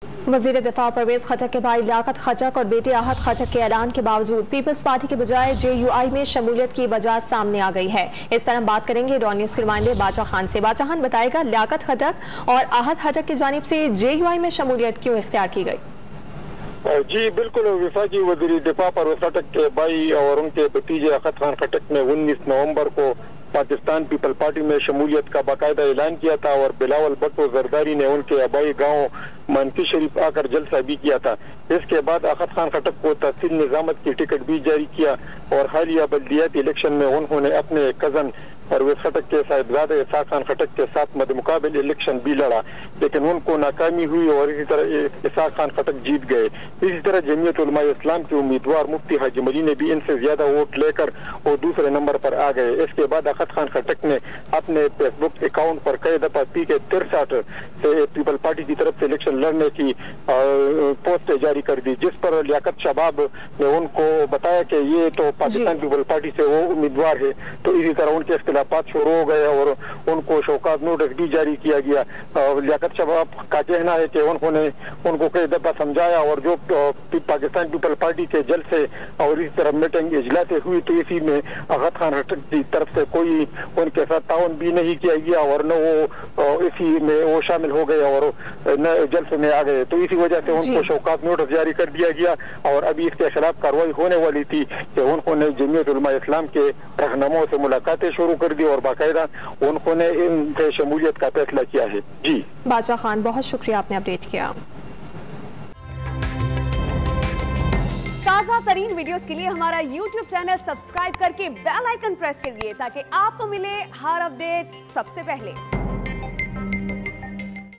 वज़ीर दिफा परवेज खटक के भाई लियाकत खटक और बेटे आहत खटक के ऐलान के बावजूद पीपल्स पार्टी के बजाय JUI में शमूलियत की वजह सामने आ गई है। इस पर हम बात करेंगे डॉन न्यूज़ के नुमाइंदे बादशाह खान से। बादशाह खान बताएगा, लियाकत खटक और आहत खटक की जानिब से JUI में शमूलियत क्यों इख्तियार की गई? जी बिल्कुल, वफाकी वज़ीर दिफा परवेज खटक के भाई और उनके भतीजे आहत खान खटक ने 19 नवंबर को पाकिस्तान पीपल पार्टी में शमूलियत का बाकायदा ऐलान किया था और बिलावल भट्टो जरदारी ने उनके आबाई गांव मानकी शरीफ आकर जलसा भी किया था। इसके बाद आहत खान खटक को तहसील निजामत की टिकट भी जारी किया और हालिया बल्दियाती इलेक्शन में उन्होंने अपने कजन परवेज खटक के साहिबजादे इसाक खान खटक के साथ मद्देमुकाबिल इलेक्शन भी लड़ा, लेकिन उनको नाकामी हुई और इसी तरह इसाक खान खटक जीत गए। इसी तरह जमीयत उलमा इस्लाम के उम्मीदवार मुफ्ती हाजी मली ने भी इनसे ज्यादा वोट लेकर वो दूसरे नंबर पर आ गए। इसके बाद आहत खान खटक ने अपने फेसबुक अकाउंट पर कई दफा PK63 से पीपल पार्टी की तरफ से इलेक्शन लड़ने की पोस्टें जारी कर दी, जिस पर लियाकत शबाब ने उनको बताया कि ये तो पाकिस्तान पीपल पार्टी से वो उम्मीदवार है। तो इसी तरह उनके इख्तिलाफात शुरू हो गए और उनको शौकात नोटिस भी जारी किया गया। लियाकत शबाब का कहना है कि उन्होंने उनको कई दफा समझाया और जो पाकिस्तान पीपल पार्टी के जलसे और इस तरह मीटिंग इजलासें हुई तो इसी में आहत खान खटक की तरफ से कोई उनके साथ ताउन भी नहीं किया गया और न वो इसी में वो शामिल हो गए और न जलसे में आ गए। तो इसी वजह से उनको शौकात नोटिस जारी कर दिया गया और अभी इसके खिलाफ कार्रवाई होने वाली थी कि उन्होंने जमीयत उलमा इस्लाम के रहनुमाओं से मुलाकातें शुरू कर दी और बाकायदा उन्होंने इनसे शमूलियत का फैसला किया है। जी बादशाह खान, बहुत शुक्रिया, आपने अपडेट किया। ताज़ा तरीन वीडियोस के लिए हमारा YouTube चैनल सब्सक्राइब करके बेल आइकन प्रेस करिए ताकि आपको मिले हर अपडेट सबसे पहले।